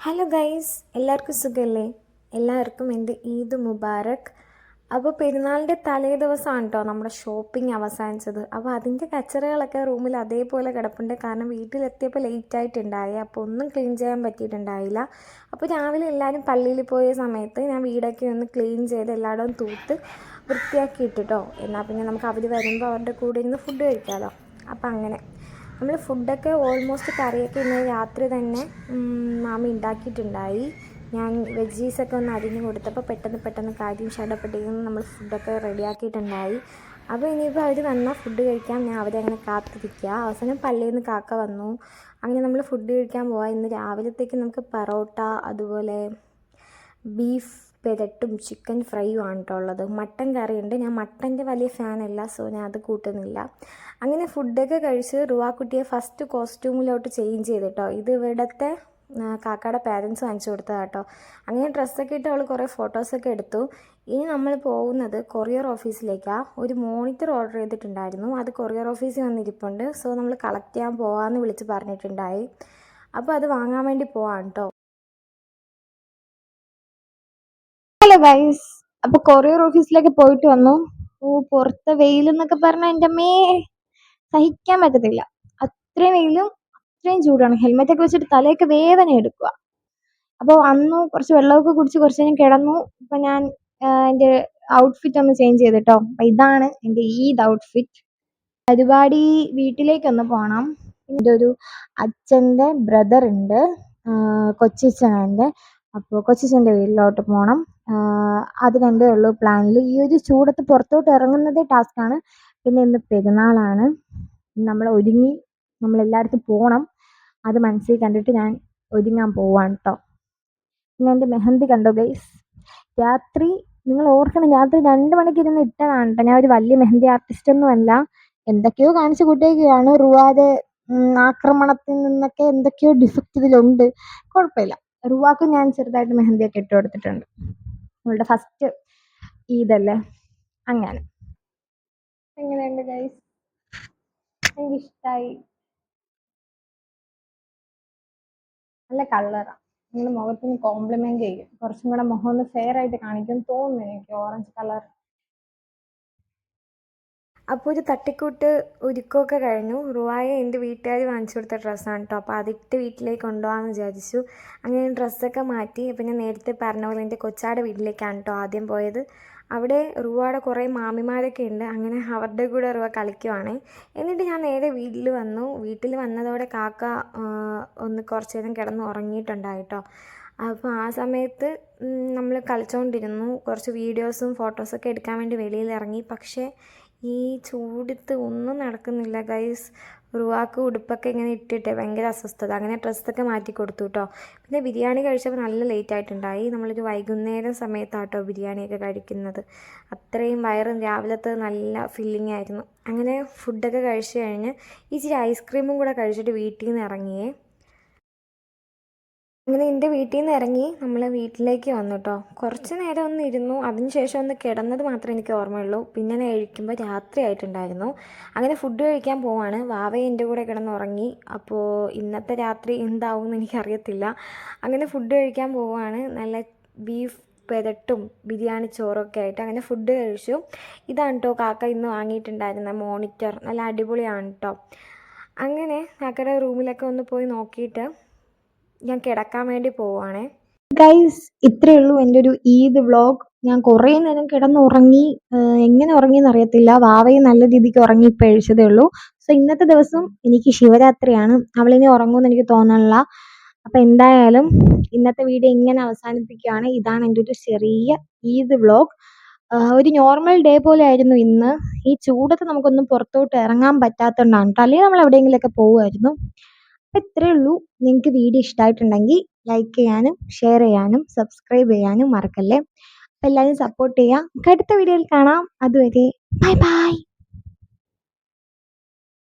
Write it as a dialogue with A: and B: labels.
A: Hello guys, എല്ലാവർക്കും സുഖമല്ലേ? എല്ലാവർക്കും എൻ്റെ ഈദ് മുബാറക്. അപ്പോൾ പെരുന്നാളിൻ്റെ തലേ ദിവസമാണ് കേട്ടോ നമ്മുടെ ഷോപ്പിംഗ് അവസാനിച്ചത്. അപ്പോൾ അതിൻ്റെ കച്ചറകളൊക്കെ റൂമിൽ അതേപോലെ കിടപ്പുണ്ട്. കാരണം വീട്ടിലെത്തിയപ്പോൾ ലേറ്റായിട്ടുണ്ടായി, അപ്പോൾ ഒന്നും ക്ലീൻ ചെയ്യാൻ പറ്റിയിട്ടുണ്ടായില്ല. അപ്പോൾ രാവിലെ എല്ലാവരും പള്ളിയിൽ പോയ സമയത്ത് ഞാൻ വീടൊക്കെ ഒന്ന് ക്ലീൻ ചെയ്ത് എല്ലായിടവും തൂത്ത് വൃത്തിയാക്കി ഇട്ടിട്ടോ. എന്നാൽ പിന്നെ നമുക്ക് അവർ വരുമ്പോൾ അവരുടെ കൂടെ ഇരുന്ന് ഫുഡ് കഴിക്കാമല്ലോ. അപ്പോൾ അങ്ങനെ നമ്മൾ ഫുഡൊക്കെ ഓൾമോസ്റ്റ് കറിയൊക്കെ ഇന്നലെ രാത്രി തന്നെ മാമി ഉണ്ടാക്കിയിട്ടുണ്ടായി. ഞാൻ വെജീസൊക്കെ ഒന്ന് അരിഞ്ഞ് കൊടുത്തപ്പോൾ പെട്ടെന്ന് കാര്യം ഷടപ്പെട്ടിരുന്ന് നമ്മൾ ഫുഡൊക്കെ റെഡിയാക്കിയിട്ടുണ്ടായി. അപ്പോൾ ഇനിയിപ്പോൾ അവർ വന്നാൽ ഫുഡ് കഴിക്കാൻ ഞാൻ അവരെ അങ്ങനെ കാത്തിരിക്കുക. അവസാനം പള്ളിയിൽ നിന്ന് കാക്ക വന്നു. അങ്ങനെ നമ്മൾ ഫുഡ് കഴിക്കാൻ പോവാം. ഇന്ന് രാവിലത്തേക്ക് നമുക്ക് പൊറോട്ട, അതുപോലെ ബീഫ് പെരട്ടും ചിക്കൻ ഫ്രൈയും ആണ് കേട്ടോ ഉള്ളത്. മട്ടൻ കറിയുണ്ട്. ഞാൻ മട്ടൻ്റെ വലിയ ഫാനല്ല, സോ ഞാൻ അത് കൂട്ടുന്നില്ല. അങ്ങനെ ഫുഡൊക്കെ കഴിച്ച് റുവാക്കുട്ടിയെ ഫസ്റ്റ് കോസ്റ്റ്യൂമിലോട്ട് ചേഞ്ച് ചെയ്തിട്ടോ. ഇത് ഇവിടുത്തെ കാക്കയുടെ പാരൻസ് വാങ്ങിച്ചു കൊടുത്തതാണ് കേട്ടോ. അങ്ങനെ ഡ്രസ്സൊക്കെ ഇട്ട് അവൾ കുറേ ഫോട്ടോസൊക്കെ എടുത്തു. ഇനി നമ്മൾ പോകുന്നത് കൊറിയർ ഓഫീസിലേക്കാണ്. ഒരു മോണിറ്റർ ഓർഡർ ചെയ്തിട്ടുണ്ടായിരുന്നു, അത് കൊറിയർ ഓഫീസിൽ വന്നിരിപ്പുണ്ട്. സോ നമ്മൾ കളക്ട് ചെയ്യാൻ പോകാമെന്ന് വിളിച്ച് പറഞ്ഞിട്ടുണ്ടായി. അപ്പോൾ അത് വാങ്ങാൻ വേണ്ടി പോവാം കേട്ടോ. ഹലോ ഗൈസ്, അപ്പോൾ കൊറിയർ ഓഫീസിലേക്ക് പോയിട്ട് വന്നു. പുറത്തെ വെയിലെന്നൊക്കെ പറഞ്ഞാൽ എൻ്റെ അമ്മേ സഹിക്കാൻ പറ്റത്തില്ല. അത്രയും വെയിലും അത്രയും ചൂടാണ്. ഹെൽമെറ്റൊക്കെ വെച്ചിട്ട് തലയൊക്കെ വേദന എടുക്കുക. അപ്പോൾ അന്ന് കുറച്ച് വെള്ളമൊക്കെ കുടിച്ച് കുറച്ച് നേരം കിടന്നു. അപ്പോൾ ഞാൻ എൻ്റെ ഔട്ട്ഫിറ്റ് ഒന്ന് ചേഞ്ച് ചെയ്തിട്ടോ. അപ്പോൾ ഇതാണ് എൻ്റെ ഈദ് ഔട്ട്ഫിറ്റ്. പരിപാടി വീട്ടിലേക്കൊന്ന് പോകണം. എൻ്റെ ഒരു അച്ഛൻ്റെ ബ്രദർ ഉണ്ട്, കൊച്ചച്ഛൻ്റെ. അപ്പോൾ കൊച്ചച്ഛൻ്റെ വീട്ടിലോട്ട് പോകണം. അത് രണ്ടേ ഉള്ളൂ പ്ലാനിൽ. ഈ ഒരു ചൂടത്ത് പുറത്തോട്ട് ഇറങ്ങുന്നതേ ടാസ്ക്കാണ്. പിന്നെ ഇന്ന് പെരുന്നാളാണ്. നമ്മൾ ഒരുങ്ങി നമ്മളെല്ലായിടത്തും പോകണം. അത് മനസ്സിൽ കണ്ടിട്ട് ഞാൻ ഒരുങ്ങാൻ പോവാണ് കേട്ടോ. പിന്നെ എൻ്റെ മെഹന്തി കണ്ടോ ഗൈസ്? രാത്രി നിങ്ങൾ ഓർക്കണം, രാത്രി 2 മണിക്ക് ഇരുന്ന് ഇട്ടതാണ് കേട്ടോ. ഞാൻ ഒരു വലിയ മെഹന്തി ആർട്ടിസ്റ്റൊന്നും അല്ല. എന്തൊക്കെയോ കാണിച്ചു കൂട്ടിയൊക്കെയാണ്. റുവാതെ ആക്രമണത്തിൽ നിന്നൊക്കെ എന്തൊക്കെയോ ഡിഫക്റ്റ് ഇതിലുണ്ട്. കുഴപ്പമില്ല. റുവാക്ക് ഞാൻ ചെറുതായിട്ട് മെഹന്തിയൊക്കെ ഇട്ട് കൊടുത്തിട്ടുണ്ട്. അവളുടെ ഫസ്റ്റ് ഈദല്ലേ, അങ്ങനെ. എങ്ങനെയുണ്ട് ഗൈസ്? എനിക്കിഷ്ടമായി. നല്ല കളറാണ്. നിങ്ങൾ മുഖത്തിന് കോംപ്ലിമെന്റ് ചെയ്യും. കുറച്ചും കൂടെ മുഖം ഒന്ന് ഫെയർ ആയിട്ട് കാണിക്കും തോന്നുന്നു എനിക്ക്. Orange colour. അപ്പോൾ ഒരു തട്ടിക്കൂട്ട് ഒരുക്കമൊക്കെ കഴിഞ്ഞു. റുവായെ എൻ്റെ വീട്ടുകാർ വാങ്ങിച്ചു കൊടുത്ത ഡ്രസ്സാണ് കേട്ടോ. അപ്പോൾ അതിട്ട് വീട്ടിലേക്ക് കൊണ്ടുപോകാമെന്ന് വിചാരിച്ചു. അങ്ങനെ ഡ്രസ്സൊക്കെ മാറ്റി. അപ്പോൾ ഞാൻ നേരത്തെ പറഞ്ഞ പോലെ എൻ്റെ കൊച്ചാടെ വീട്ടിലേക്കാണ് കേട്ടോ ആദ്യം പോയത്. അവിടെ റുവായുടെ കുറേ മാമിമാരൊക്കെ ഉണ്ട്. അങ്ങനെ അവരുടെ കൂടെ റുവ കളിക്കുവാണ്. എന്നിട്ട് ഞാൻ നേരെ വീട്ടിൽ വന്നു. വീട്ടിൽ വന്നതോടെ കാക്ക ഒന്ന് കുറച്ച് നേരം കിടന്ന് ഉറങ്ങിയിട്ടുണ്ടായിട്ടോ. അപ്പോൾ ആ സമയത്ത് നമ്മൾ കളിച്ചുകൊണ്ടിരുന്നു. കുറച്ച് വീഡിയോസും ഫോട്ടോസൊക്കെ എടുക്കാൻ വേണ്ടി വെളിയിൽ ഇറങ്ങി. പക്ഷേ ഈ ചൂടത്ത് ഒന്നും നടക്കുന്നില്ല ഗൈസ്. റുവാക്ക് ഉടുപ്പൊക്കെ ഇങ്ങനെ ഇട്ടിട്ട് ഭയങ്കര അസ്വസ്ഥത. അങ്ങനെ ഡ്രസ്സൊക്കെ മാറ്റി കൊടുത്തു കേട്ടോ. പിന്നെ ബിരിയാണി കഴിച്ചപ്പോൾ നല്ല ലേറ്റ് ആയിട്ടുണ്ടായി. നമ്മളൊരു വൈകുന്നേരം സമയത്താട്ടോ ബിരിയാണിയൊക്കെ കഴിക്കുന്നത്. അത്രയും വയറും രാവിലത്തെ നല്ല ഫില്ലിംഗ് ആയിരുന്നു. അങ്ങനെ ഫുഡൊക്കെ കഴിച്ച് കഴിഞ്ഞ് ഇച്ചിരി ഐസ്ക്രീമും കൂടെ കഴിച്ചിട്ട് വീട്ടിൽ നിന്ന് ഇറങ്ങിയേ. അങ്ങനെ എൻ്റെ വീട്ടിൽ നിന്ന് ഇറങ്ങി നമ്മൾ വീട്ടിലേക്ക് വന്നു കേട്ടോ. കുറച്ച് നേരം ഒന്ന് ഇരുന്നു. അതിനുശേഷം ഒന്ന് കിടന്നത് മാത്രമേ എനിക്ക് ഓർമ്മയുള്ളൂ. പിന്നെ ഞാൻ കഴിക്കുമ്പോൾ രാത്രി ആയിട്ടുണ്ടായിരുന്നു. അങ്ങനെ ഫുഡ് കഴിക്കാൻ പോവാണ്. വാവയെ എൻ്റെ കൂടെ കിടന്നുറങ്ങി. അപ്പോൾ ഇന്നത്തെ രാത്രി എന്താവും എന്ന് എനിക്കറിയത്തില്ല. അങ്ങനെ ഫുഡ് കഴിക്കാൻ പോവാണ്. നല്ല ബീഫ് പെരട്ടും ബിരിയാണി ചോറൊക്കെ ആയിട്ട് അങ്ങനെ ഫുഡ് കഴിച്ചു. ഇതാണ് കേട്ടോ കാക്ക ഇന്ന് വാങ്ങിയിട്ടുണ്ടായിരുന്ന മോണിറ്റർ. നല്ല അടിപൊളിയാണ് കേട്ടോ. അങ്ങനെ കാക്കയുടെ റൂമിലൊക്കെ ഒന്ന് പോയി നോക്കിയിട്ട് ഞാൻ കിടക്കാൻ വേണ്ടി പോവുകയാണേ. ഗൈസ്, ഇത്രയേ ഉള്ളൂ എൻ്റെ ഒരു ഈദ് വ്ളോഗ്. ഞാൻ കുറേ നേരം കിടന്നുറങ്ങി. എങ്ങനെ ഉറങ്ങിയെന്ന് അറിയത്തില്ല. വാവയും നല്ല രീതിക്ക് ഉറങ്ങി ഇപ്പോൾ എഴുതിയതേ ഉള്ളൂ. സോ ഇന്നത്തെ ദിവസം എനിക്ക് ശിവരാത്രിയാണ്. അവളിനി ഉറങ്ങുമെന്ന് എനിക്ക് തോന്നണില്ല. അപ്പം എന്തായാലും ഇന്നത്തെ വീഡിയോ ഇങ്ങനെ അവസാനിപ്പിക്കുകയാണ്. ഇതാണ് എൻ്റെ ഒരു ചെറിയ ഈദ് വ്ളോഗ്. ഒരു നോർമൽ ഡേ പോലെ ആയിരുന്നു ഇന്ന്. ഈ ചൂടത്ത് നമുക്കൊന്നും പുറത്തോട്ട് ഇറങ്ങാൻ പറ്റാത്തതുകൊണ്ടാണ് കേട്ടോ. അല്ലെങ്കിൽ നമ്മൾ എവിടെയെങ്കിലുമൊക്കെ പോകുമായിരുന്നു. അപ്പം ഇത്രയേ ഉള്ളൂ. നിങ്ങൾക്ക് വീഡിയോ ഇഷ്ടമായിട്ടുണ്ടെങ്കിൽ ലൈക്ക് ചെയ്യാനും ഷെയർ ചെയ്യാനും സബ്സ്ക്രൈബ് ചെയ്യാനും മറക്കല്ലേ. അപ്പം എല്ലാവരും സപ്പോർട്ട് ചെയ്യാം. അടുത്ത വീഡിയോയിൽ കാണാം. അതുവരെ ബൈ ബൈ.